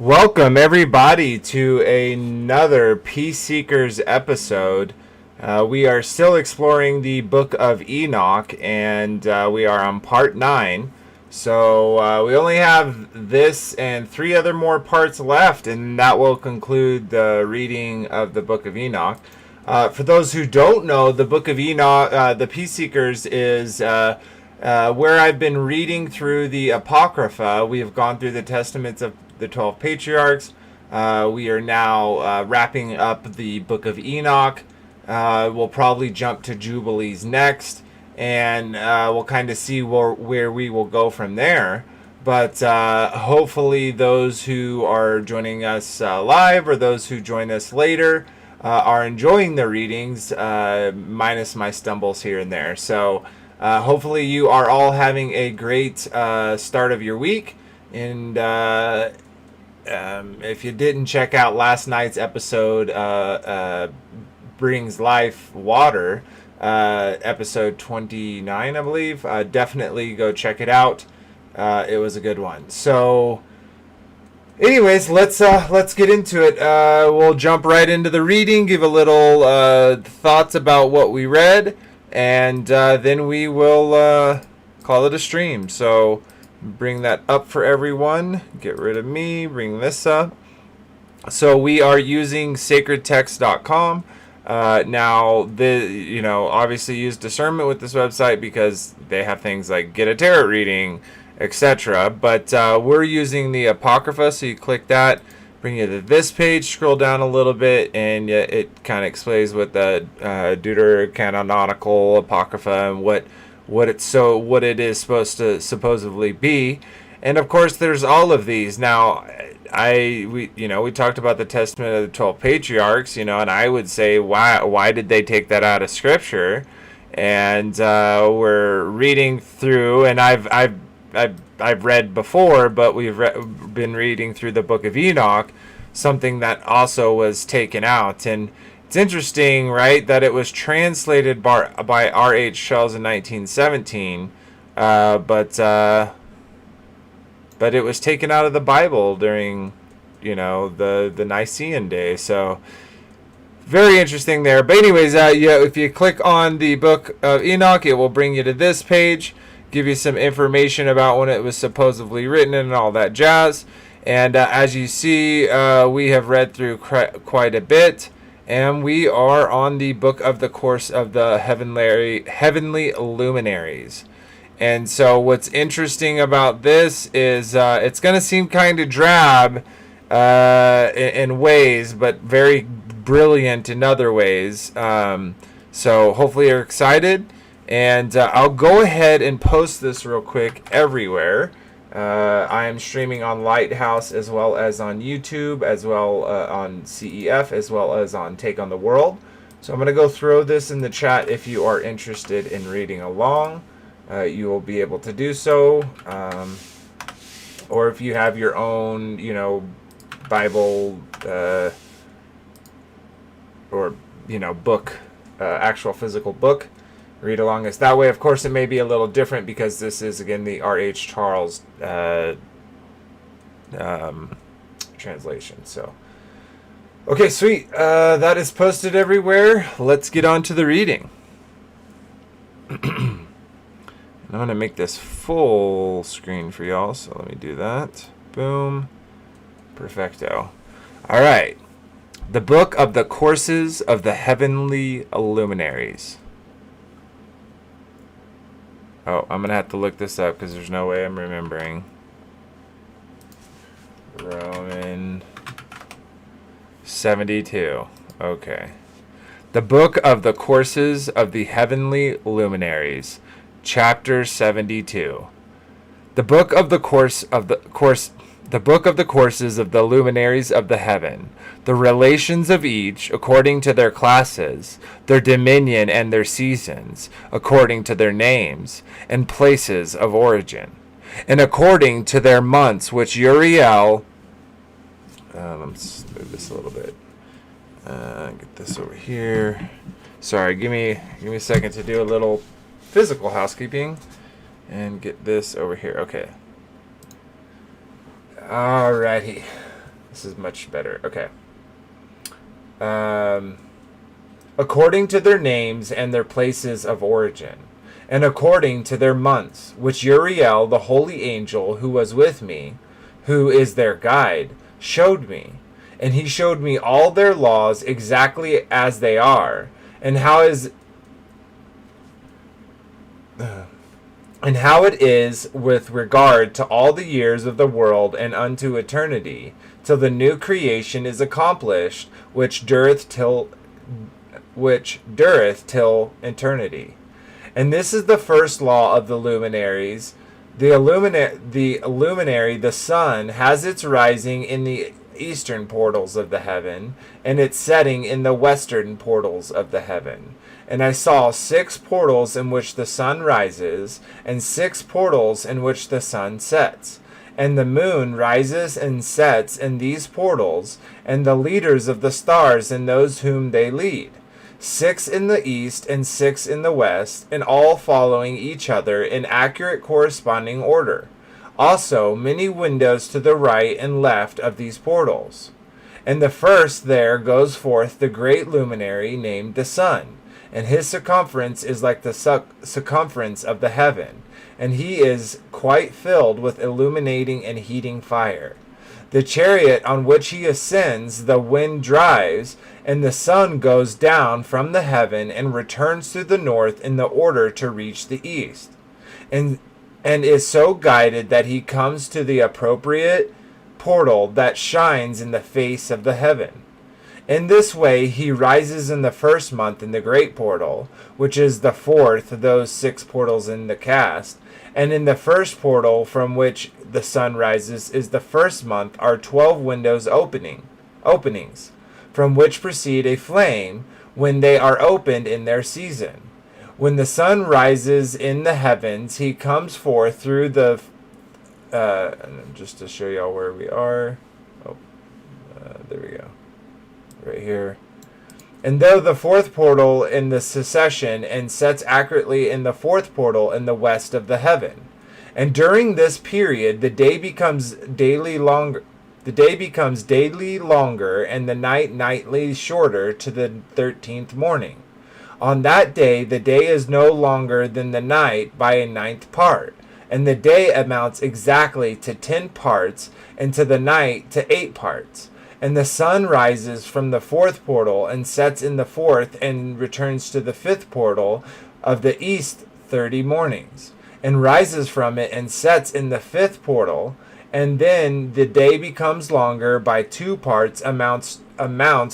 Welcome everybody to another Peace Seekers episode. We are still exploring the Book of Enoch, and we are on part 9. So we only have this and 3 other more parts left, and that will conclude the reading of the Book of Enoch. For those who don't know, the Book of Enoch, the Peace Seekers, is where I've been reading through the Apocrypha. We have gone through the testaments of the 12 patriarchs. We are now wrapping up the Book of Enoch. We'll probably jump to Jubilees next, and we'll kind of see where we will go from there. But hopefully those who are joining us live or those who join us later are enjoying the readings, minus my stumbles here and there. So hopefully you are all having a great start of your week. And if you didn't check out last night's episode, Brings Life Water, episode 29, I believe, definitely go check it out. It was a good one. So anyways, let's get into it. We'll jump right into the reading, give a little thoughts about what we read, and then we will call it a stream. So bring that up for everyone. Get rid of me. Bring this up. So we are using sacredtext.com. Now, obviously use discernment with this website because they have things like get a tarot reading, etc. But we're using the Apocrypha, so you click that, bring you to this page, scroll down a little bit, and it kind of explains what the Deuterocanonical Apocrypha and what it is supposed to supposedly be. And of course there's all of these. Now we talked about the testament of the 12 patriarchs, and I would say why did they take that out of scripture? And we're reading through, and I've read before, but we've been reading through the Book of Enoch, something that also was taken out. And it's interesting, right, that it was translated by R.H. Shells in 1917, but it was taken out of the Bible during, the Nicean day. So very interesting there. But anyways, if you click on the Book of Enoch, it will bring you to this page, give you some information about when it was supposedly written and all that jazz. And as you see, we have read through quite a bit. And we are on the book of the course of the heavenly luminaries. And so what's interesting about this is it's going to seem kind of drab in ways, but very brilliant in other ways. So hopefully you're excited. And I'll go ahead and post this real quick everywhere. I am streaming on Lighthouse as well as on YouTube, as well on CEF, as well as on Take on the World. So I'm going to go throw this in the chat. If you are interested in reading along, you will be able to do so. Or if you have your own, Bible or, book, actual physical book, read along us that way. Of course, it may be a little different because this is, again, the R.H. Charles translation. So, okay, sweet. That is posted everywhere. Let's get on to the reading. I'm going to make this full screen for y'all, so let me do that. Boom. Perfecto. All right. The Book of the Courses of the Heavenly Luminaries. Oh, I'm going to have to look this up because there's no way I'm remembering. Roman 72. Okay. The Book of the Courses of the Heavenly Luminaries. Chapter 72. The Book of the Courses of the Luminaries of the Heaven, the relations of each according to their classes, their dominion and their seasons, according to their names and places of origin, and according to their months which Uriel... let's move this a little bit. Get this over here. Sorry, give me a second to do a little physical housekeeping and get this over here. Okay. Alrighty. This is much better. Okay. According to their names and their places of origin, and according to their months, which Uriel, the holy angel who was with me, who is their guide, showed me. And he showed me all their laws exactly as they are, and how it is with regard to all the years of the world and unto eternity, till the new creation is accomplished, which dureth till eternity. And this is the first law of the luminaries. The luminary, the sun, has its rising in the eastern portals of the heaven, and its setting in the western portals of the heaven. And I saw 6 portals in which the sun rises, and 6 portals in which the sun sets. And the moon rises and sets in these portals, and the leaders of the stars and those whom they lead. 6 in the east and 6 in the west, and all following each other in accurate corresponding order. Also many windows to the right and left of these portals. And the first there goes forth the great luminary named the sun, and his circumference is like the circumference of the heaven, and he is quite filled with illuminating and heating fire. The chariot on which he ascends, the wind drives, and the sun goes down from the heaven and returns to the north in the order to reach the east, and is so guided that he comes to the appropriate portal that shines in the face of the heaven. In this way he rises in the first month in the great portal, which is the fourth of those 6 portals in the cast. And in the first portal from which the sun rises is the first month are 12 windows openings, from which proceed a flame when they are opened in their season. When the sun rises in the heavens, he comes forth through the just to show y'all where we are. There we go. Right here. And though the 4th portal in the succession, and sets accurately in the 4th portal in the west of the heaven. And during this period the day becomes daily longer, and the night nightly shorter to the 13th morning. On that day the day is no longer than the night by a 9th part, and the day amounts exactly to 10 parts, and to the night to 8 parts. And the sun rises from the 4th portal, and sets in the 4th, and returns to the 5th portal of the east 30 mornings, and rises from it, and sets in the 5th portal. And then the day becomes longer by 2 parts, amounts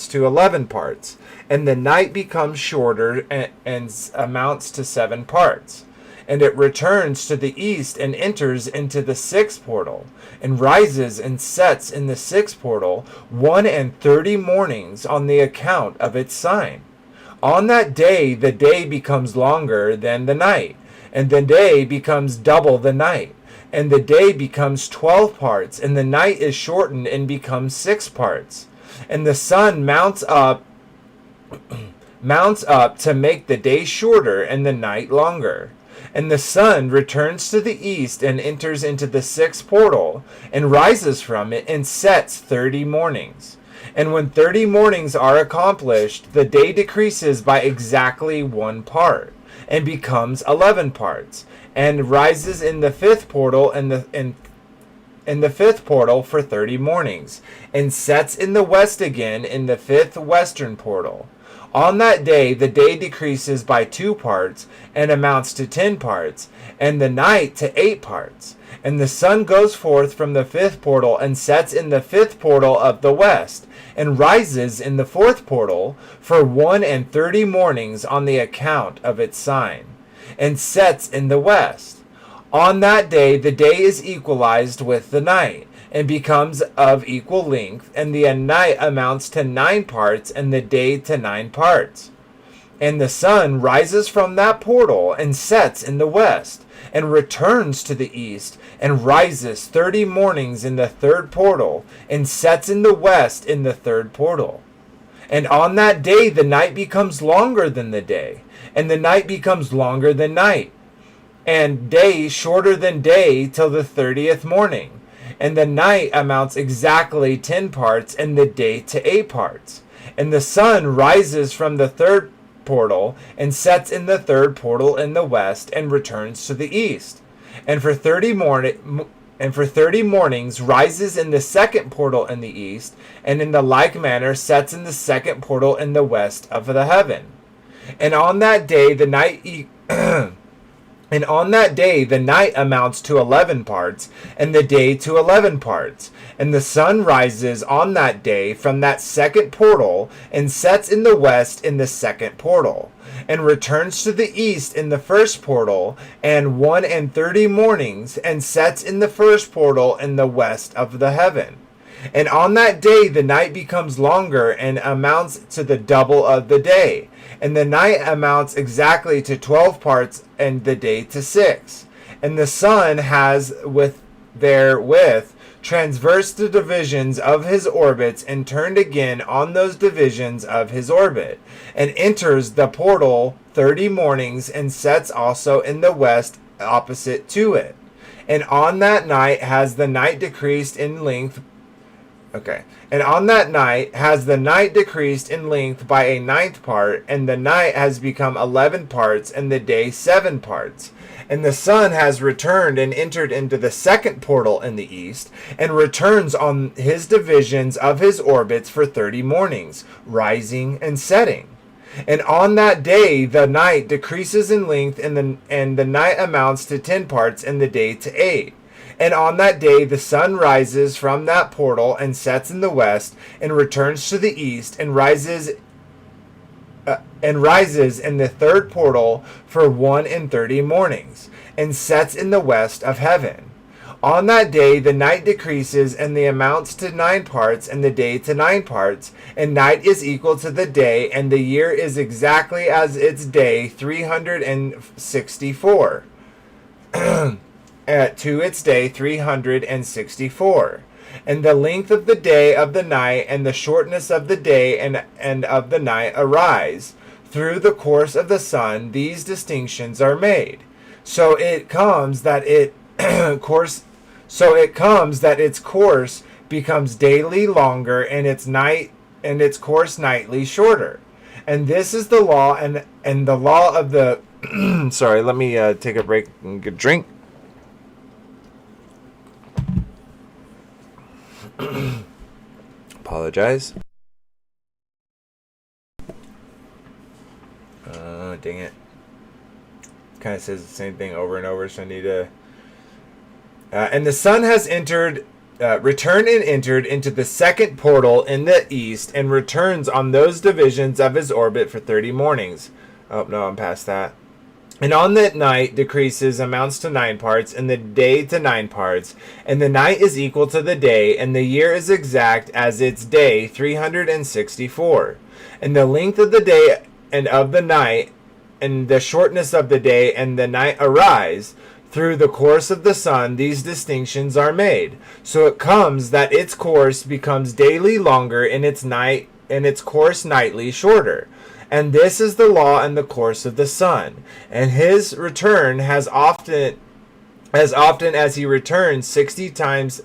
to 11 parts. And the night becomes shorter, and amounts to 7 parts. And it returns to the east, and enters into the 6th portal, and rises and sets in the 6th portal 31 mornings on the account of its sign. On that day the day becomes longer than the night, and the day becomes double the night. And the day becomes 12 parts, and the night is shortened and becomes 6 parts. And the sun mounts up to make the day shorter and the night longer. And the sun returns to the east, and enters into the 6th portal, and rises from it, and sets 30 mornings. And when 30 mornings are accomplished, the day decreases by exactly 1 part, and becomes 11 parts, and rises in the 5th portal in the 5th portal for 30 mornings, and sets in the west again in the 5th western portal. On that day the day decreases by 2 parts, and amounts to 10 parts, and the night to 8 parts. And the sun goes forth from the 5th portal, and sets in the 5th portal of the west, and rises in the 4th portal for 31 mornings on the account of its sign, and sets in the west. On that day the day is equalized with the night, and becomes of equal length, and the night amounts to 9 parts, and the day to 9 parts. And the sun rises from that portal, and sets in the west, and returns to the east, and rises 30 mornings in the 3rd portal, and sets in the west in the 3rd portal. And on that day the night becomes longer than the day, and the night becomes longer than night, and day shorter than day till the 30th morning. And the night amounts exactly 10 parts, and the day to 8 parts. And the sun rises from the third portal, and sets in the third portal in the west, and returns to the east. And for 30 mornings rises in the second portal in the east, and in the like manner sets in the second portal in the west of the heaven. And on that day the night And on that day the night amounts to 11 parts, and the day to 11 parts. And the sun rises on that day from that second portal, and sets in the west in the second portal, and returns to the east in the first portal, and 31 mornings, and sets in the first portal in the west of the heaven. And on that day the night becomes longer, and amounts to the double of the day. And the night amounts exactly to 12 parts, and the day to 6. And the sun has therewith transversed the divisions of his orbits, and turned again on those divisions of his orbit, and enters the portal 30 mornings, and sets also in the west opposite to it. And on that night has the night decreased in length. And on that night has the night decreased in length by a 9th part, and the night has become 11 parts, and the day 7 parts. And the sun has returned and entered into the second portal in the east, and returns on his divisions of his orbits for 30 mornings, rising and setting. And on that day the night decreases in length, and the night amounts to 10 parts, and the day to 8. And on that day the sun rises from that portal, and sets in the west, and returns to the east, and rises in the third portal for 31 mornings, and sets in the west of heaven. On that day the night decreases, and the amounts to 9 parts, and the day to 9 parts, and night is equal to the day, and the year is exactly as its day 364. To its day 364. And the length of the day of the night, and the shortness of the day and of the night arise. Through the course of the sun these distinctions are made. So it comes that its course becomes daily longer, and its course nightly shorter. And this is the law, and the law of the sorry, let me take a break and get a drink. Apologize. Dang it. Kind of says the same thing over and over, so I need to. And the sun has returned and entered into the second portal in the east, and returns on those divisions of his orbit for 30 mornings. Oh, no, I'm past that. And on that night decreases, amounts to 9 parts, and the day to 9 parts. And the night is equal to the day, and the year is exact as its day 364. And the length of the day and of the night, and the shortness of the day and the night arise. Through the course of the sun these distinctions are made. So it comes that its course becomes daily longer, and its course nightly shorter. And this is the law and the course of the sun. And his return as often as he returns 60 times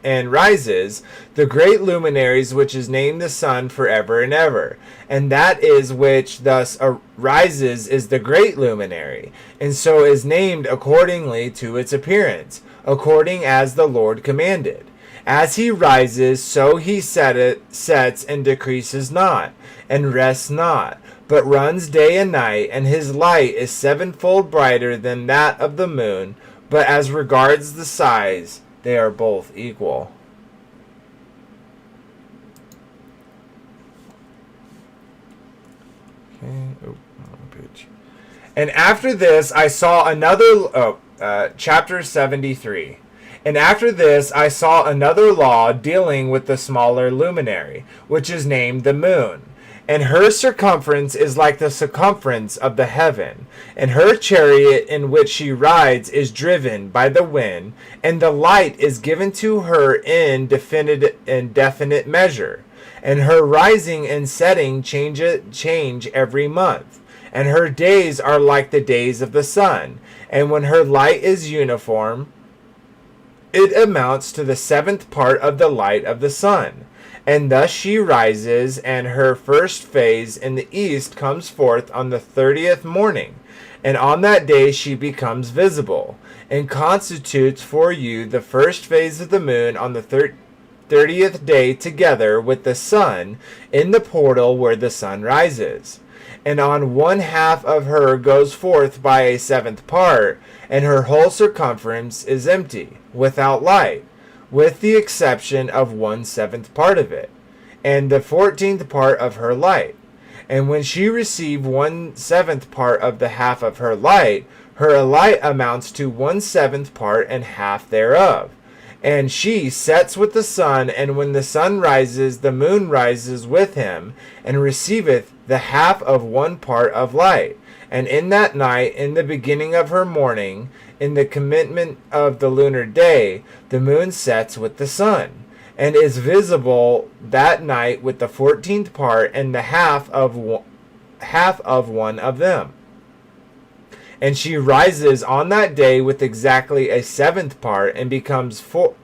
and rises, the great luminaries which is named the sun forever and ever. And that is which thus arises is the great luminary, and so is named accordingly to its appearance, according as the Lord commanded. As he rises, so he sets and decreases not, and rests not, but runs day and night, and his light is 7-fold brighter than that of the moon, but as regards the size, they are both equal. Okay. Oh, wrong page. And after this I saw another, chapter 73. And after this I saw another law dealing with the smaller luminary, which is named the moon. And her circumference is like the circumference of the heaven, and her chariot in which she rides is driven by the wind, and the light is given to her in definite measure. And her rising and setting change every month. And her days are like the days of the sun. And when her light is uniform, it amounts to the 7th part of the light of the sun. And thus she rises, and her first phase in the east comes forth on the 30th morning. And on that day she becomes visible, and constitutes for you the first phase of the moon on the 30th day, together with the sun in the portal where the sun rises. And on one half of her goes forth by a 7th part, and her whole circumference is empty, without light, with the exception of 1/7 part of it, and the 14th part of her light. And when she received 1/7 part of the half of her light amounts to 1/7 part and half thereof. And she sets with the sun, and when the sun rises, the moon rises with him, and receiveth the half of 1 part of light. And in that night, in the beginning of her morning, in the commitment of the lunar day, the moon sets with the sun, and is visible that night with the 14th part and the half of one of them. And she rises on that day with exactly a 7th part, and comes forth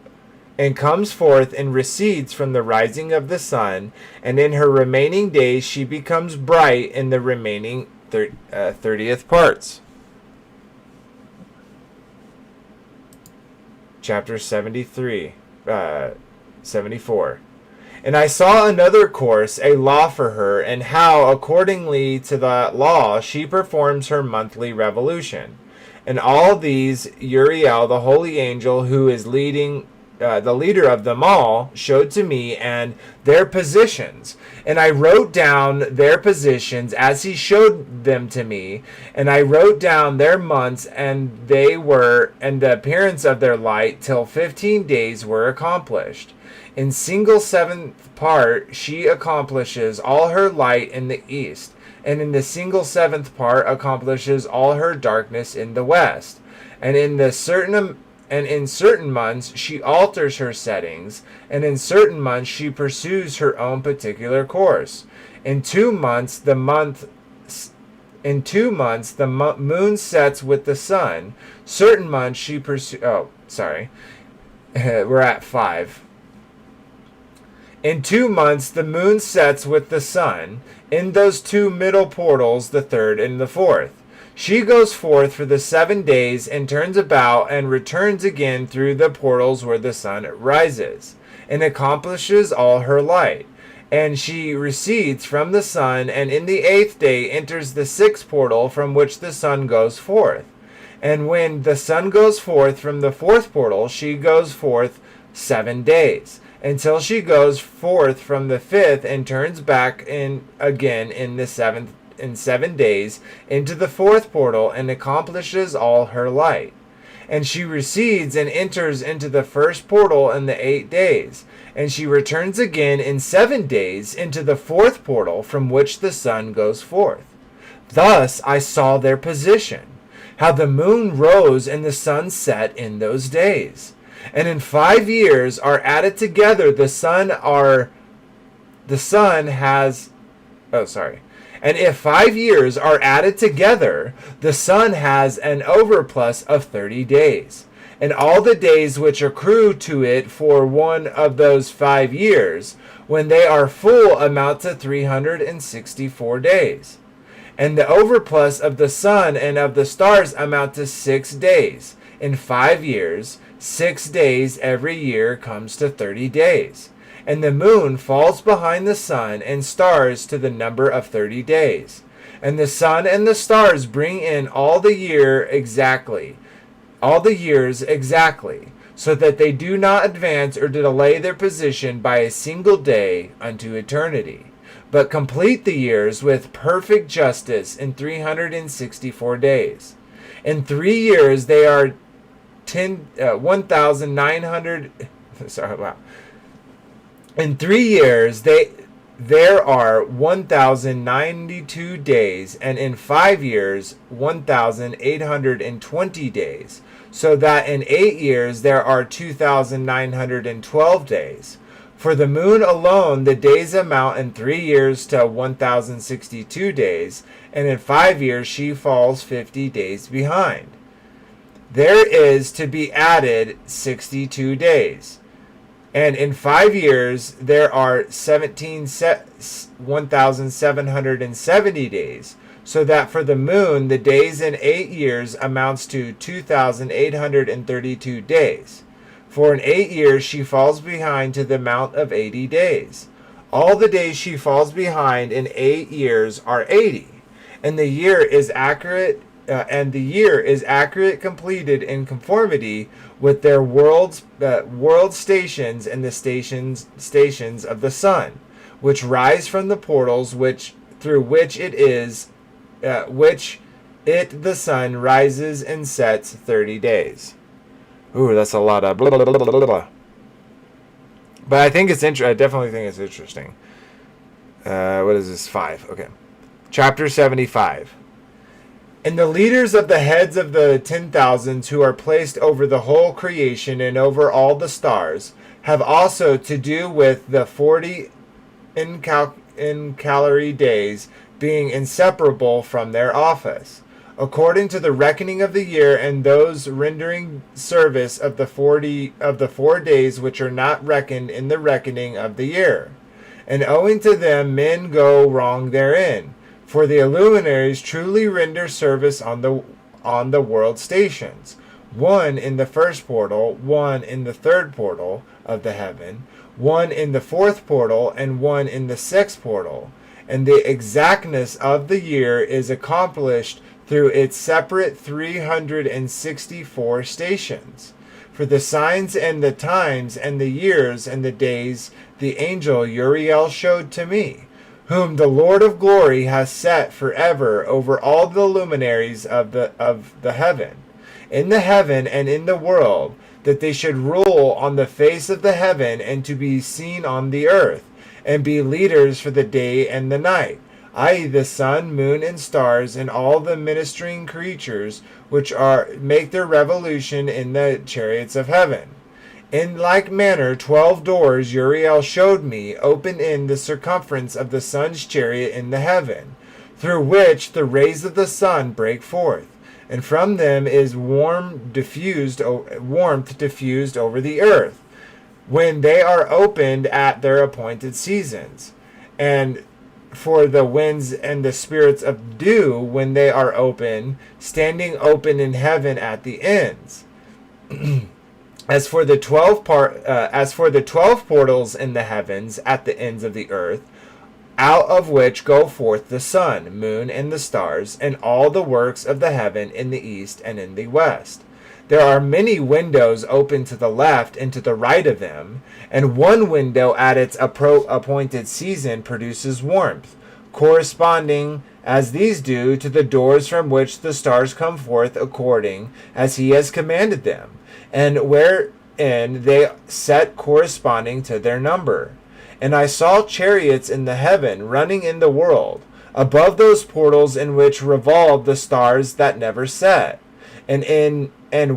and recedes from the rising of the sun, and in her remaining days she becomes bright in the remaining 30th parts. Chapter 74. And I saw another course, a law for her, and how, accordingly to that law, she performs her monthly revolution. And all these Uriel, the holy angel, who is the leader of them all, showed to me, and their positions. And I wrote down their positions as he showed them to me, and I wrote down their months, and the appearance of their light, till 15 days were accomplished. In single 7th part she accomplishes all her light in the east, and in the single 7th part accomplishes all her darkness in the west. And in certain months she alters her settings, and in certain months she pursues her own particular course. In 2 months the moon sets with the sun. Certain months she pursues. We're at 5. In 2 months the moon sets with the sun. In those 2 middle portals, the 3rd and the 4th. She goes forth for the 7 days, and turns about, and returns again through the portals where the sun rises, and accomplishes all her light. And she recedes from the sun, and in the 8th day enters the 6th portal from which the sun goes forth. And when the sun goes forth from the 4th portal, she goes forth 7 days, until she goes forth from the 5th, and turns back in again in the 7th in 7 days into the 4th portal, and accomplishes all her light. And she recedes and enters into the 1st portal in the 8 days, and she returns again in 7 days into the 4th portal from which the sun goes forth. Thus I saw their position, how the moon rose and the sun set in those days. And in 5 years are added together And if 5 years are added together, the sun has an overplus of 30 days. And all the days which accrue to it for one of those 5 years, when they are full, amount to 364 days. And the overplus of the sun and of the stars amount to 6 days. In 5 years, 6 days every year comes to 30 days. And the moon falls behind the sun and stars to the number of 30 days. And the sun and the stars bring in all the years exactly, so that they do not advance or delay their position by a single day unto eternity, but complete the years with perfect justice in 364 days. In 3 years they are 1,900. In 3 years there are 1,092 days, and in 5 years 1,820 days, so that in 8 years there are 2,912 days. For the moon alone the days amount in 3 years to 1,062 days, and in 5 years she falls 50 days behind. there is to be added 62 days. And in 5 years, there are 1,770 days, so that for the moon, the days in 8 years amounts to 2,832 days. For in 8 years, she falls behind to the amount of 80 days. All the days she falls behind in 8 years are 80, and the year is accurate. Completed in conformity with their world stations and the stations of the sun, which rise from the portals through which the sun rises and sets 30 days. Ooh, that's a lot of blah, blah, blah, blah, blah, blah. But I think it's I definitely think it's interesting. What is this? 5. Okay. Chapter 75. And the leaders of the heads of the 10,000s who are placed over the whole creation and over all the stars have also to do with the 40 incalary days being inseparable from their office, according to the reckoning of the year, and those rendering service of the 4 days which are not reckoned in the reckoning of the year. And owing to them men go wrong therein. For the luminaries truly render service on the world stations, one in the first portal, one in the third portal of the heaven, one in the fourth portal, and one in the sixth portal. And the exactness of the year is accomplished through its separate 364 stations. For the signs and the times and the years and the days the angel Uriel showed to me, whom the Lord of glory has set forever over all the luminaries of the heaven, in the heaven and in the world, that they should rule on the face of the heaven and to be seen on the earth, and be leaders for the day and the night, i.e. the sun, moon, and stars, and all the ministering creatures which make their revolution in the chariots of heaven. In like manner 12 doors Uriel showed me open in the circumference of the sun's chariot in the heaven, through which the rays of the sun break forth, and from them is warmth diffused over the earth, when they are opened at their appointed seasons, and for the winds and the spirits of dew when they are open, standing open in heaven at the ends. As for the 12 portals in the heavens at the ends of the earth, out of which go forth the sun, moon, and the stars, and all the works of the heaven in the east and in the west. There are many windows open to the left and to the right of them, and one window at its appointed season produces warmth, corresponding as these do to the doors from which the stars come forth according as he has commanded them, and wherein they set corresponding to their number. And I saw chariots in the heaven running in the world, above those portals in which revolve the stars that never set. And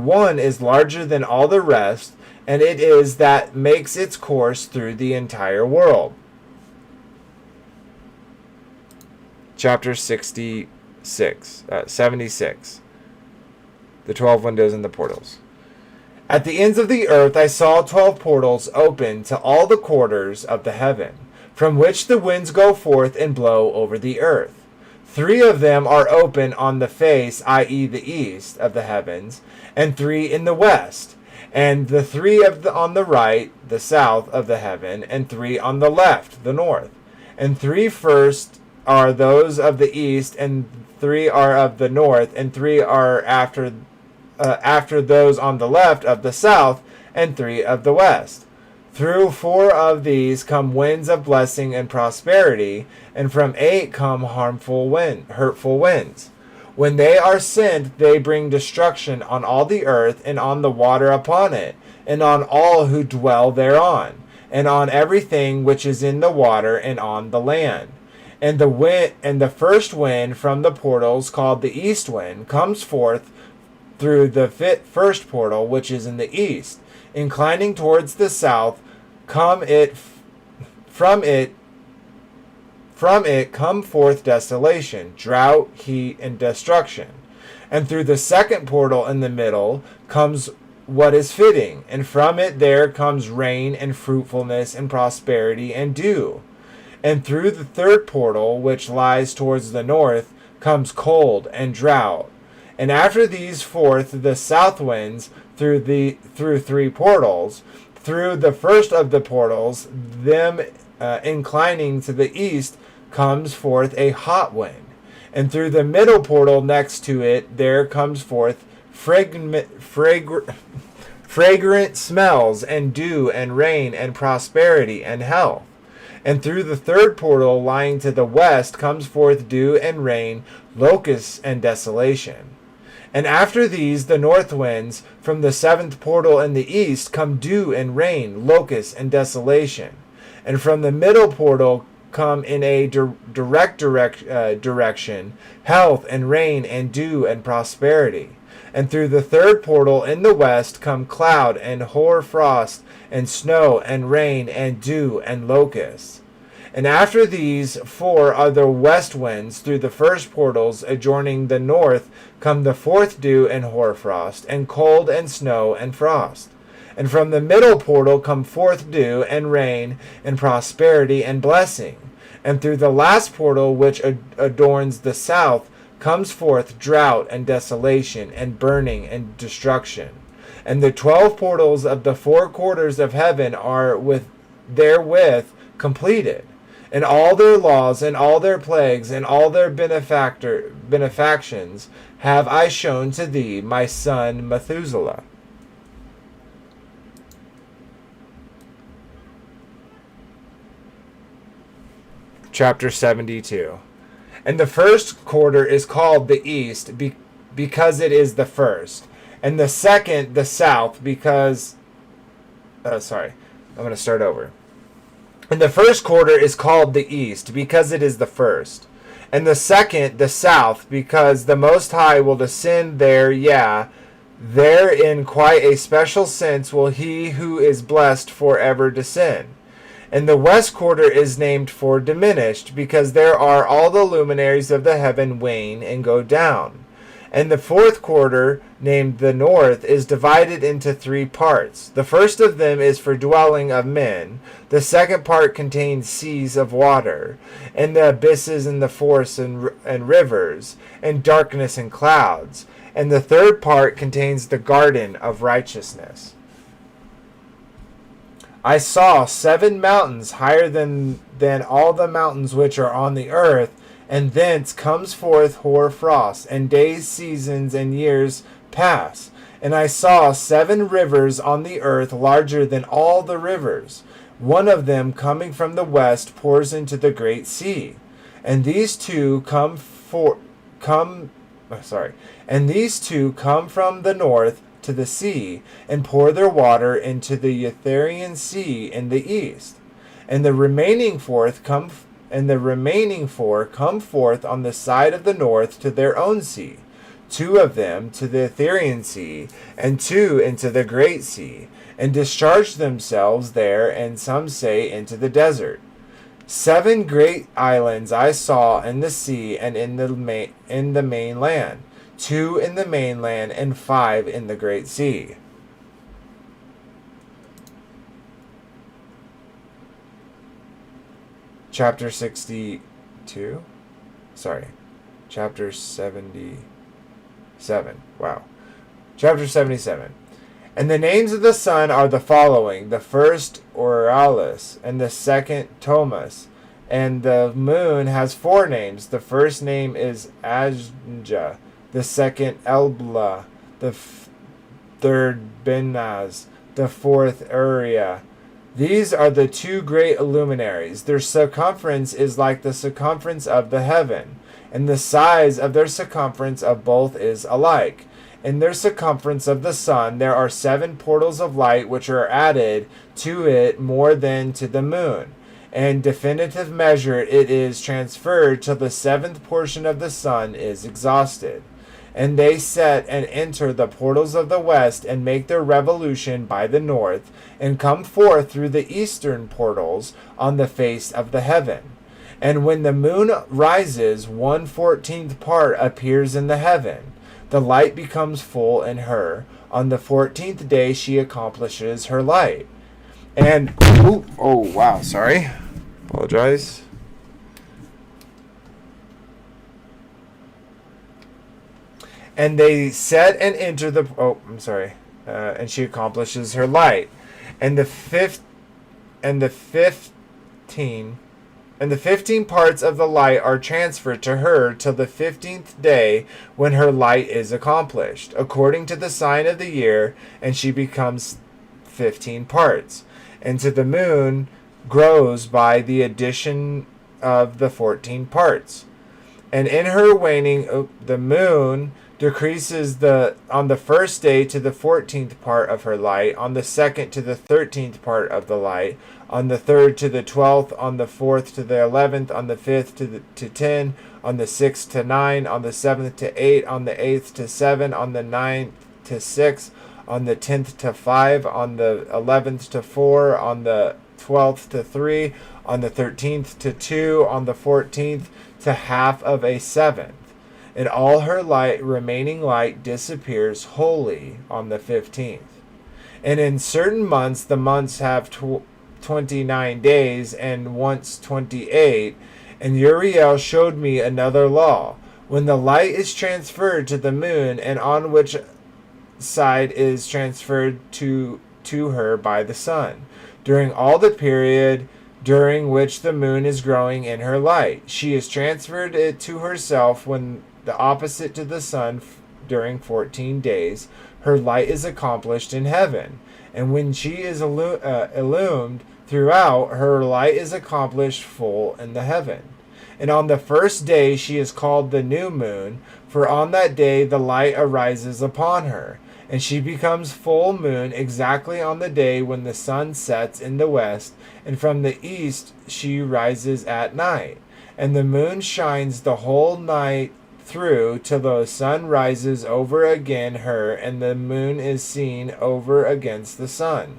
one is larger than all the rest, and it is that makes its course through the entire world. Chapter 76. The 12 windows and the portals. At the ends of the earth I saw 12 portals open to all the quarters of the heaven, from which the winds go forth and blow over the earth. 3 of them are open on the face, i.e. the east, of the heavens, and 3 in the west, and the 3 on the right, the south, of the heaven, and 3 on the left, the north. And 3 first are those of the east, and 3 are of the north, and 3 are after those on the left of the south, and 3 of the west. Through 4 of these come winds of blessing and prosperity, and from 8 come hurtful winds. When they are sent, they bring destruction on all the earth, and on the water upon it, and on all who dwell thereon, and on everything which is in the water, and on the land. And the first wind from the portals, called the east wind, comes forth through the first portal, which is in the east, inclining towards the south. From it come forth desolation, drought, heat, and destruction. And through the second portal in the middle comes what is fitting, and from it there comes rain and fruitfulness and prosperity and dew. And through the third portal, which lies towards the north, comes cold and drought. And after these forth the south winds through three portals. Through the first of the portals, them inclining to the east, comes forth a hot wind. And through the middle portal next to it, there comes forth fragrant smells and dew and rain and prosperity and health. And through the third portal lying to the west comes forth dew and rain, locusts and desolation. And after these, the north winds from the seventh portal in the east come dew and rain, locusts and desolation. And from the middle portal come in a direction, health and rain and dew and prosperity. And through the third portal in the west come cloud and hoar frost and snow and rain and dew and locusts. And after these four are the west winds through the first portals adjoining the north come the fourth dew and hoarfrost and cold and snow and frost. And from the middle portal come forth dew and rain and prosperity and blessing. And through the last portal which adorns the south comes forth drought and desolation and burning and destruction. And the 12 portals of the 4 quarters of heaven are therewith completed. And all their laws and all their plagues and all their benefactions have I shown to thee, my son Methuselah. Chapter 72. And the first quarter is called the east because it is the first. And the second the south because... I'm going to start over. And the first quarter is called the east because it is the first. And the second the south because the Most High will descend there, there in quite a special sense will he who is blessed forever descend. And the west quarter is named for diminished because there are all the luminaries of the heaven wane and go down. And the fourth quarter, named the north, is divided into 3 parts. The first of them is for dwelling of men. The second part contains seas of water, and the abysses and the forests and rivers, and darkness and clouds. And the third part contains the garden of righteousness. I saw 7 mountains higher than all the mountains which are on the earth, and thence comes forth hoar frost, and days, seasons, and years pass. And I saw 7 rivers on the earth larger than all the rivers. One of them coming from the west pours into the great sea. And these two come from the north to the sea, and pour their water into the Euphrates Sea in the east. And the remaining 4 come forth on the side of the north to their own sea. 2 of them to the Euphrates Sea, and 2 into the great sea, and discharge themselves there, and some say into the desert. 7 great islands I saw in the sea and in the mainland, 2 in the mainland, and 5 in the great sea. Chapter 62? Chapter 77. Wow. Chapter 77. And the names of the sun are the following. The first, Oralis, and the second, Thomas. And the moon has 4 names. The first name is Ajja, the second, Elbla, the third, Benaz, the fourth, Uriah. These are the 2 great luminaries. Their circumference is like the circumference of the heaven, and the size of their circumference of both is alike. In their circumference of the sun there are 7 portals of light which are added to it more than to the moon. And definitive measure it is transferred till the 7th portion of the sun is exhausted. And they set and enter the portals of the west, and make their revolution by the north, and come forth through the eastern portals on the face of the heaven. And when the moon rises, 1/14 part appears in the heaven. the light becomes full in her. On the 14th day she accomplishes her light. And, oh wow, sorry. Apologize. And they set and enter the, and she accomplishes her light. And the 15 parts of the light are transferred to her till the 15th day, when her light is accomplished, according to the sign of the year, and she becomes 15 parts. And to the moon grows by the addition of the 14 parts. And in her waning, the moon decreases on the first day to the 14th part of her light, on the second to the 13th part of the light, on the third to the 12th, on the fourth to the 11th, on the fifth to 10, on the 6th to 9, on the 7th to 8, on the 8th to 7, on the 9th to 6, on the 10th to 5, on the 11th to 4, on the 12th to 3, on the 13th to 2, on the 14th to half of a seventh. And all her remaining light disappears wholly on the 15th. And in certain months, the months have 29 days, and once 28. And Uriel showed me another law. When the light is transferred to the moon, and on which side is transferred to her by the sun, during all the period during which the moon is growing in her light, she has transferred it to herself when the opposite to the sun during 14 days, her light is accomplished in heaven. And when she is illumined throughout, her light is accomplished full in the heaven. And on the first day she is called the new moon, for on that day the light arises upon her. And she becomes full moon exactly on the day when the sun sets in the west, and from the east she rises at night. And the moon shines the whole night through till the sun rises over again her, and the moon is seen over against the sun,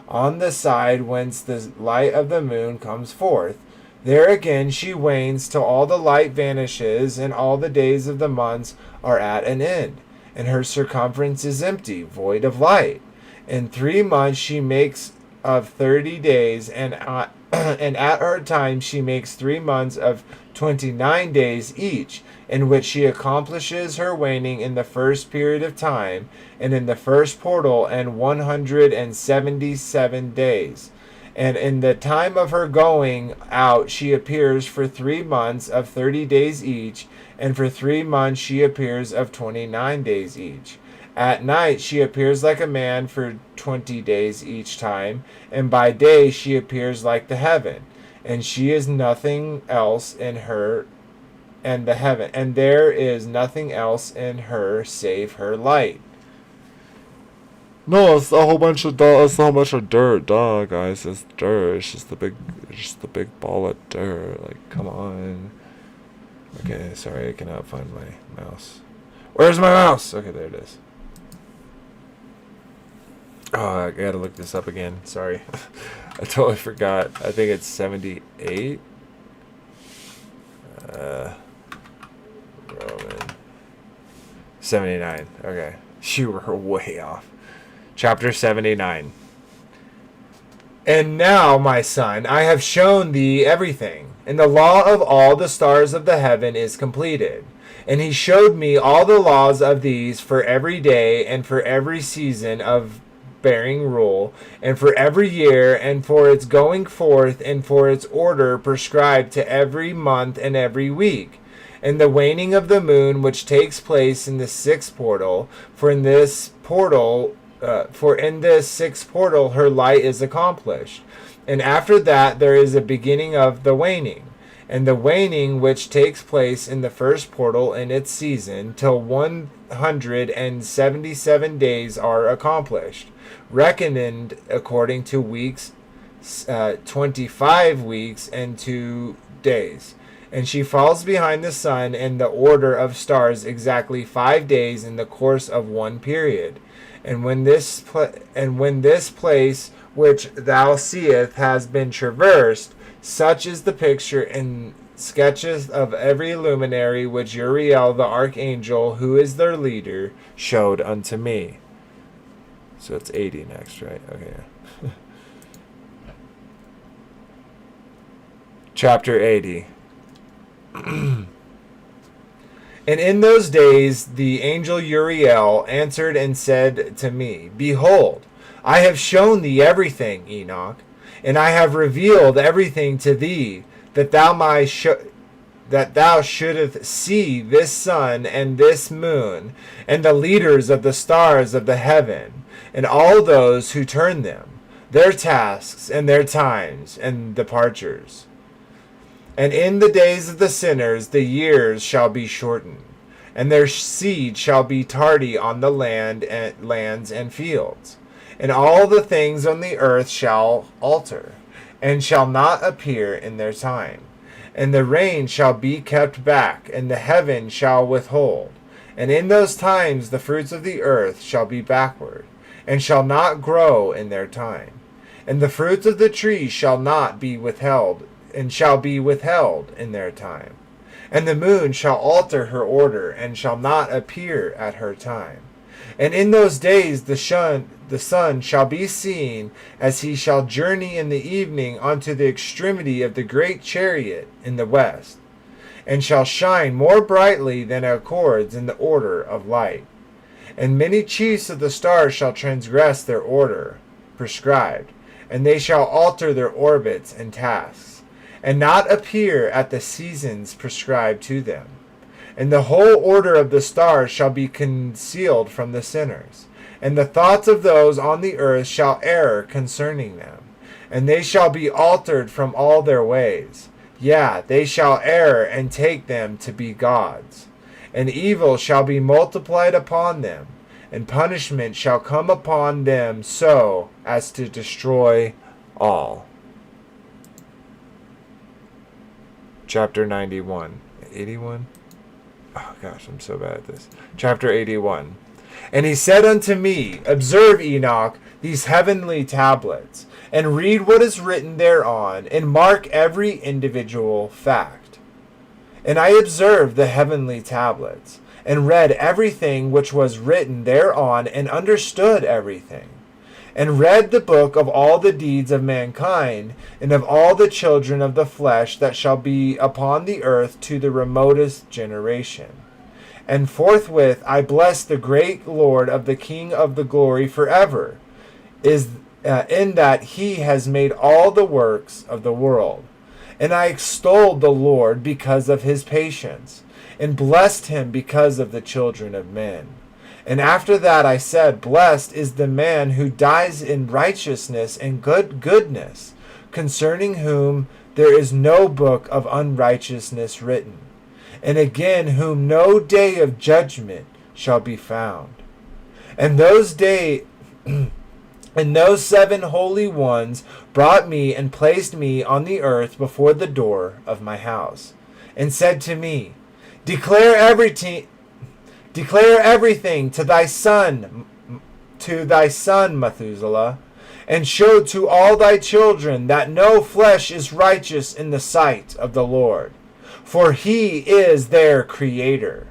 on the side whence the light of the moon comes forth. There again she wanes till all the light vanishes, and all the days of the months are at an end, and her circumference is empty, void of light. In 3 months she makes of 30 days, and at her time she makes 3 months of 29 days each, in which she accomplishes her waning in the first period of time, and in the first portal, and 177 days. And in the time of her going out she appears for 3 months of 30 days each, and for 3 months she appears of 29 days each. At night she appears like a man for 20 days each time, and by day she appears like the heaven, and she is nothing else in her and the heaven, and there is nothing else in her save her light. No, it's a whole bunch of dirt, duh, guys. It's dirt. It's just the big ball of dirt. Like, come on. Okay, sorry, I cannot find my mouse. Where's my mouse? Okay, there it is. Oh, I gotta look this up again. Sorry, I totally forgot. I think it's 78. Roman 79. Okay, you were way off. Chapter 79. And now, my son, I have shown thee everything, and the law of all the stars of the heaven is completed. And he showed me all the laws of these for every day, and for every season of bearing rule, and for every year, and for its going forth, and for its order prescribed to every month and every week, and the waning of the moon, which takes place in the 6th portal. For in this 6th portal her light is accomplished. And after that there is a beginning of the waning, and the waning which takes place in the 1st portal in its season, till 177 days are accomplished, reckoned according to weeks, 25 weeks and 2 days. And she falls behind the sun in the order of stars exactly 5 days in the course of one period. And when this place which thou seest has been traversed, such is the picture, and sketches of every luminary which Uriel the archangel, who is their leader, showed unto me. So it's 80 next, right? Okay. Chapter 80. And in those days the angel Uriel answered and said to me, Behold, I have shown thee everything, Enoch, and I have revealed everything to thee, that thou shouldest see this sun and this moon, and the leaders of the stars of the heaven, and all those who turn them, their tasks and their times and departures. And in the days of the sinners the years shall be shortened, and their seed shall be tardy on the lands and fields. And all the things on the earth shall alter, and shall not appear in their time. And the rain shall be kept back, and the heaven shall withhold. And in those times the fruits of the earth shall be backward, and shall not grow in their time. And the fruits of the trees shall not be withheld, and shall be withheld in their time. And the moon shall alter her order, and shall not appear at her time. And in those days the sun shall be seen, as he shall journey in the evening unto the extremity of the great chariot in the west, and shall shine more brightly than accords in the order of light. And many chiefs of the stars shall transgress their order prescribed, and they shall alter their orbits and tasks, and not appear at the seasons prescribed to them. And the whole order of the stars shall be concealed from the sinners, and the thoughts of those on the earth shall err concerning them, and they shall be altered from all their ways. Yea, they shall err and take them to be gods. And evil shall be multiplied upon them, and punishment shall come upon them so as to destroy all. Chapter 91. 81? Oh gosh, I'm so bad at this. Chapter 81. And he said unto me, Observe, Enoch, these heavenly tablets, and read what is written thereon, and mark every individual fact. And I observed the heavenly tablets, and read everything which was written thereon, and understood everything, and read the book of all the deeds of mankind, and of all the children of the flesh that shall be upon the earth to the remotest generation. And forthwith I blessed the great Lord of the King of the glory forever, in that he has made all the works of the world. And I extolled the Lord because of his patience, and blessed him because of the children of men. And after that I said, Blessed is the man who dies in righteousness and goodness, concerning whom there is no book of unrighteousness written, and again whom no day of judgment shall be found. And those 7 holy ones brought me and placed me on the earth before the door of my house, and said to me, Declare everything to thy son, Methuselah, and show to all thy children that no flesh is righteous in the sight of the Lord, for he is their creator.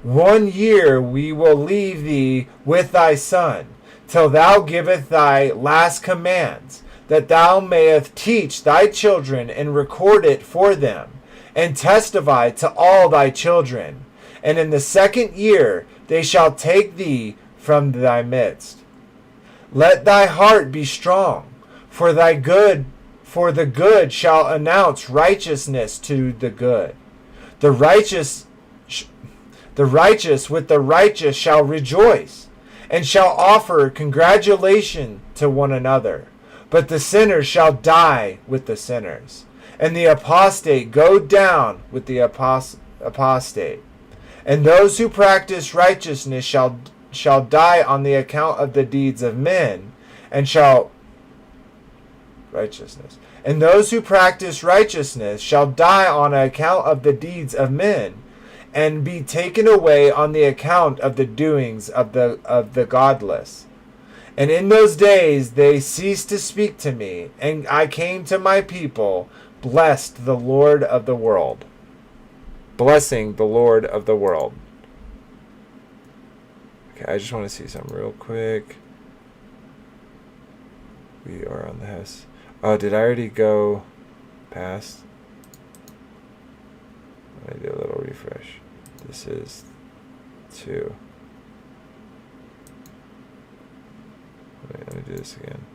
1 year we will leave thee with thy son, till thou giveth thy last commands, that thou mayest teach thy children and record it for them, and testify to all thy children. And in the 2nd year they shall take thee from thy midst. Let thy heart be strong, for the good shall announce righteousness to the good. The righteous with the righteous shall rejoice, and shall offer congratulation to one another. But the sinners shall die with the sinners, and the apostate go down with the apostate. And those who practice righteousness shall die on the account of the deeds of men, and those who practice righteousness shall die on account of the deeds of men, and be taken away on the account of the doings of the godless. And in those days they ceased to speak to me, and I came to my people, blessed the Lord of the world. Blessing the Lord of the world. Okay, I just want to see something real quick. We are on the house. Oh, did I already go past? Let me do a little refresh. This is 2. Wait, let me do this again.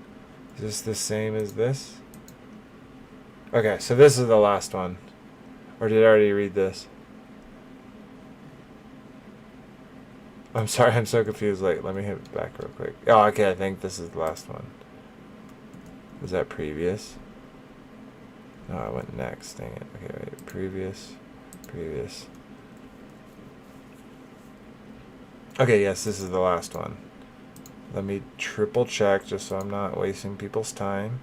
Is this the same as this? Okay, so this is the last one. Or did I already read this? I'm sorry, I'm so confused. Like, let me hit it back real quick. Oh, okay, I think this is the last one. Was that previous? No, I went next. Dang it. Okay, wait. Previous. Okay, yes, this is the last one. Let me triple check just so I'm not wasting people's time.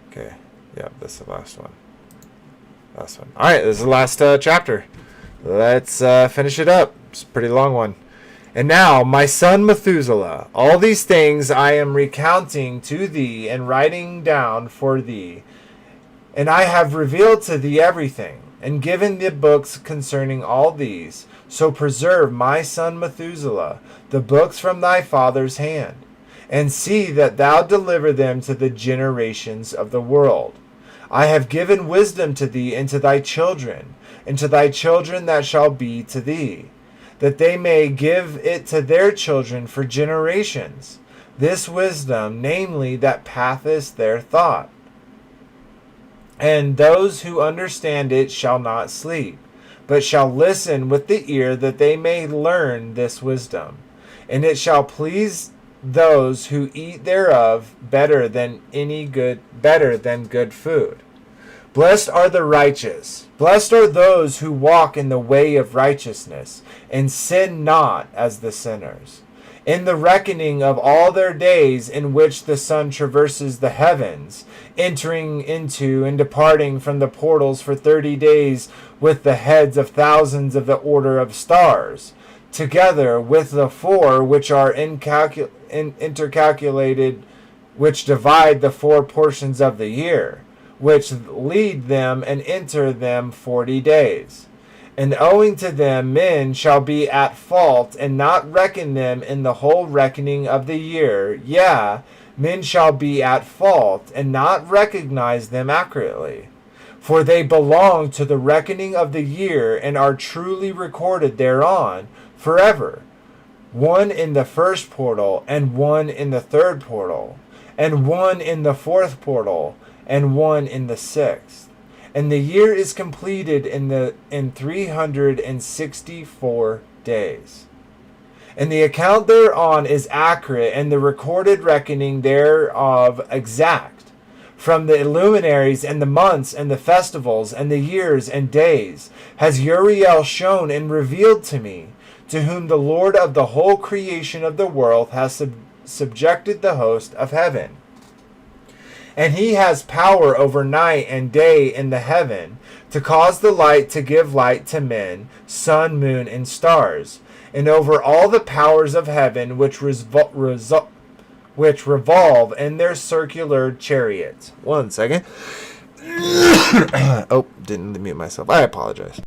Okay, yeah, this is the last one. Last one. All right, this is the last chapter. Let's finish it up. It's a pretty long one. And now, my son Methuselah, all these things I am recounting to thee and writing down for thee. And I have revealed to thee everything, and given thee books concerning all these. So preserve, my son Methuselah, the books from thy father's hand, and see that thou deliver them to the generations of the world. I have given wisdom to thee and to thy children, and to thy children that shall be to thee, that they may give it to their children for generations. This wisdom, namely, that patheth their thought. And those who understand it shall not sleep, but shall listen with the ear, that they may learn this wisdom. And it shall please those who eat thereof better than good food. Blessed are the righteous. Blessed are those who walk in the way of righteousness, and sin not as the sinners. In the reckoning of all their days in which the sun traverses the heavens, entering into and departing from the portals for 30 days with the heads of thousands of the order of stars, together with the 4 which are intercalculated, which divide the 4 portions of the year, which lead them and enter them 40 days. And owing to them men shall be at fault, and not reckon them in the whole reckoning of the year. Yea, men shall be at fault, and not recognize them accurately. For they belong to the reckoning of the year, and are truly recorded thereon forever. 1 in the first portal, and 1 in the third portal, and 1 in the fourth portal, and 1 in the sixth. And the year is completed in 364 days. And the account thereon is accurate, and the recorded reckoning thereof exact. From the luminaries and the months and the festivals and the years and days has Uriel shown and revealed to me, to whom the Lord of the whole creation of the world has subjected the host of heaven. And he has power over night and day in the heaven, to cause the light to give light to men, sun, moon, and stars, and over all the powers of heaven which revolve in their circular chariots. 1 second. Oh, didn't mute myself. I apologize.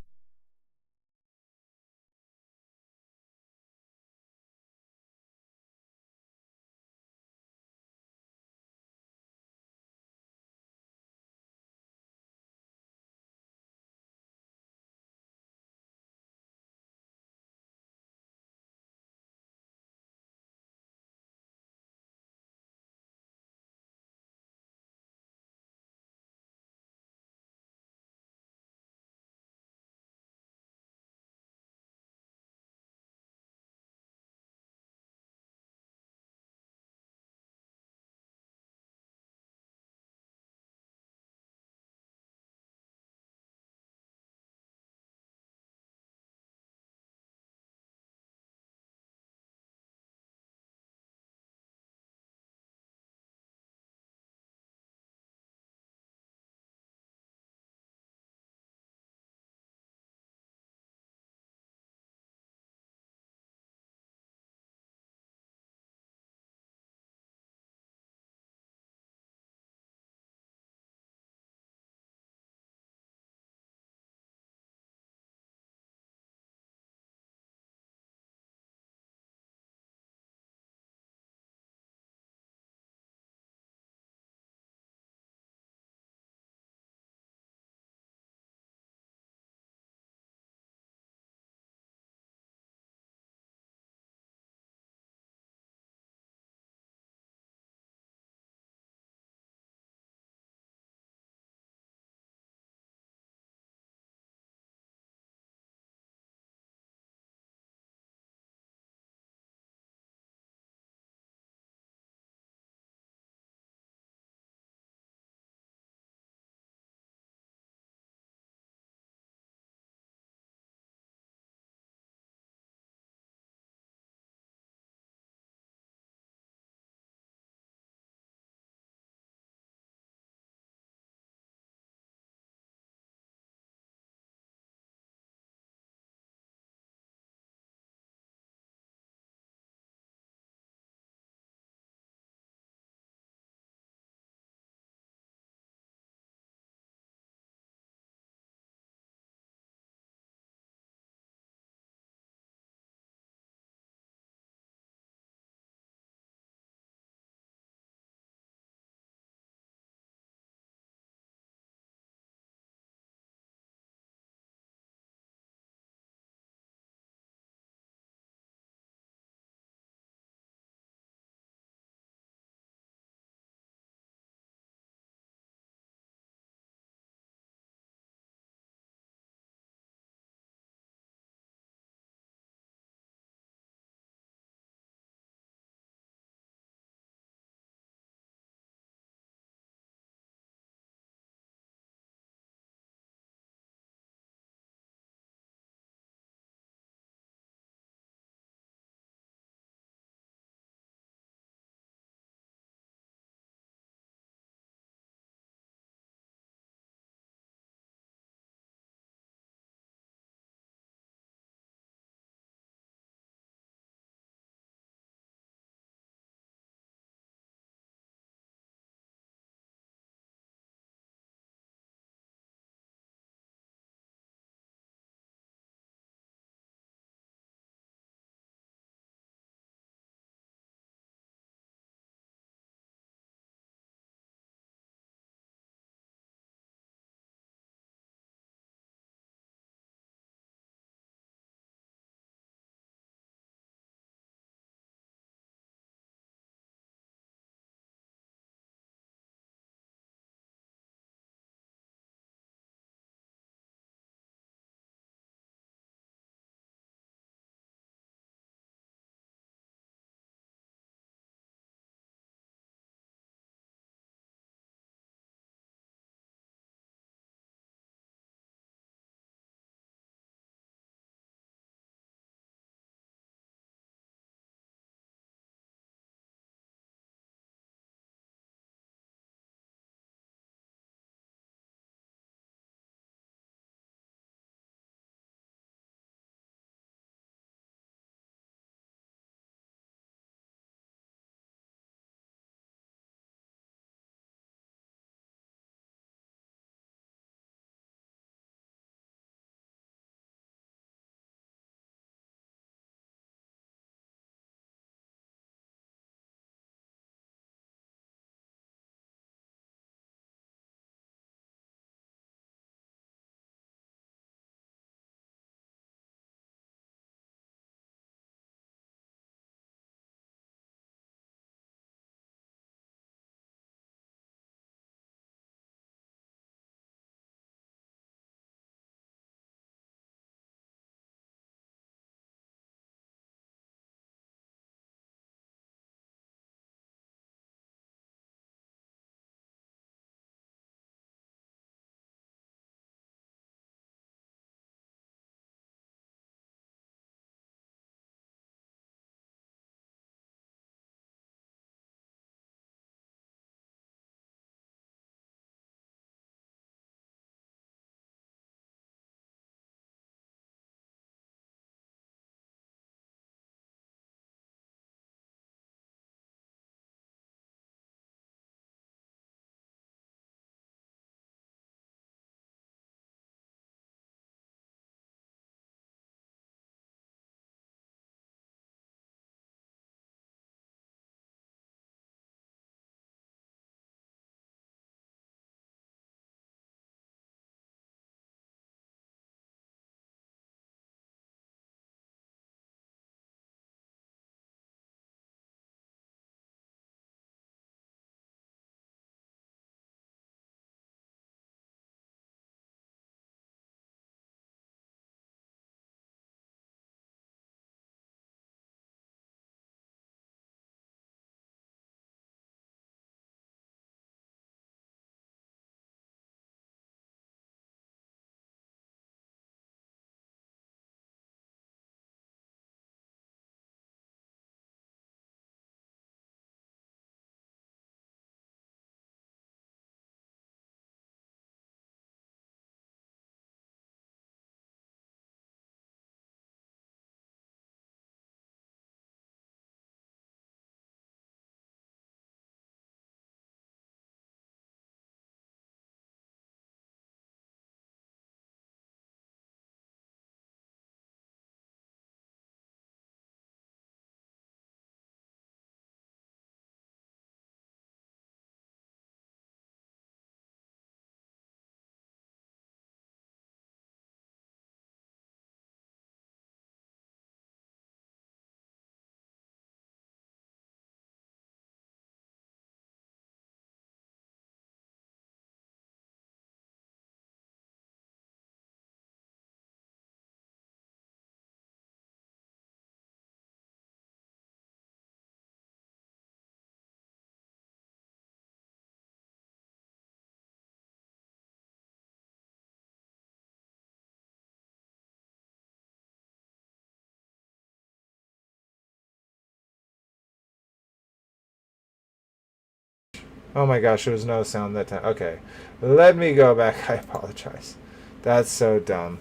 Oh my gosh, there was no sound that time. Okay, let me go back. I apologize. That's so dumb.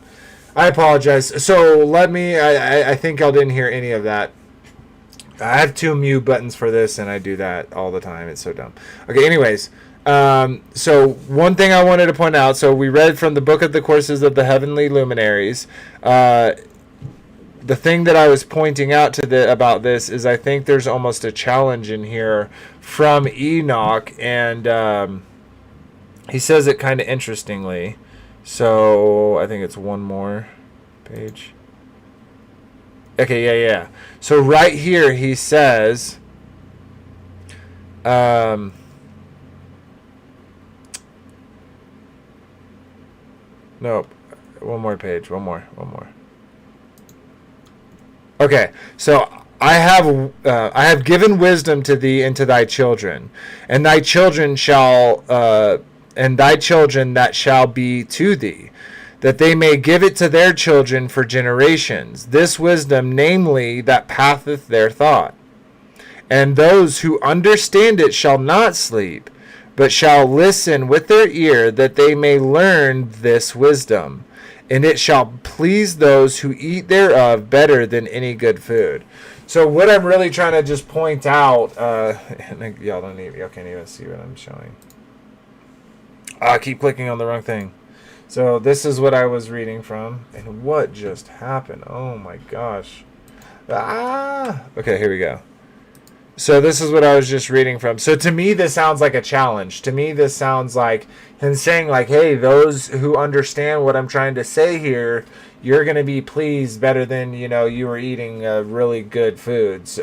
I apologize. So I think I didn't hear any of that. I have 2 mute buttons for this, and I do that all the time. It's so dumb. Okay, anyways. So one thing I wanted to point out. So we read from the Book of the Courses of the Heavenly Luminaries. The thing that I was pointing out about this is I think there's almost a challenge in here from Enoch, and he says it kind of interestingly. So I think it's one more page. Okay, yeah. So right here he says, nope, one more page, one more. Okay, so I have given wisdom to thee and to thy children, and thy children that shall be to thee, that they may give it to their children for generations. This wisdom, namely, that patheth their thought. And those who understand it shall not sleep, but shall listen with their ear, that they may learn this wisdom. And it shall please those who eat thereof better than any good food. So what I'm really trying to just point out, y'all can't even see what I'm showing. I keep clicking on the wrong thing. So this is what I was reading from, and what just happened? Oh my gosh. Okay, here we go. So this is what I was just reading from. So to me, this sounds like a challenge. To me, this sounds like him saying, like, hey, those who understand what I'm trying to say here, you're going to be pleased better than, you were eating really good foods,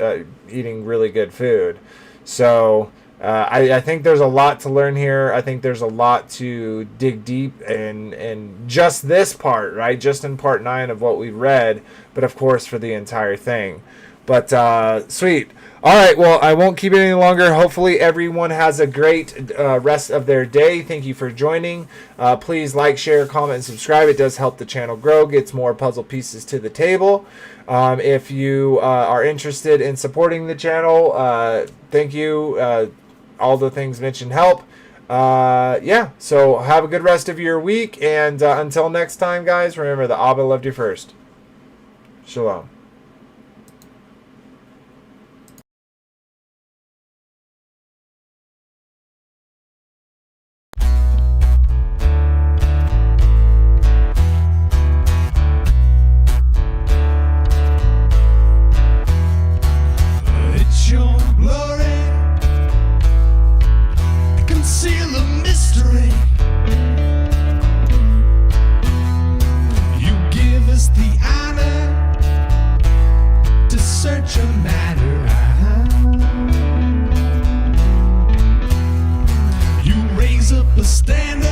eating really good food. So I think there's a lot to learn here. I think there's a lot to dig deep in just this part, right? Just in part 9 of what we've read, but of course for the entire thing. But sweet. All right, well, I won't keep it any longer. Hopefully everyone has a great rest of their day. Thank you for joining. Please like, share, comment, and subscribe. It does help the channel grow, gets more puzzle pieces to the table. If you are interested in supporting the channel, thank you. All the things mentioned help. So have a good rest of your week. And until next time, guys, remember the ABBA loved you first. Shalom. Stand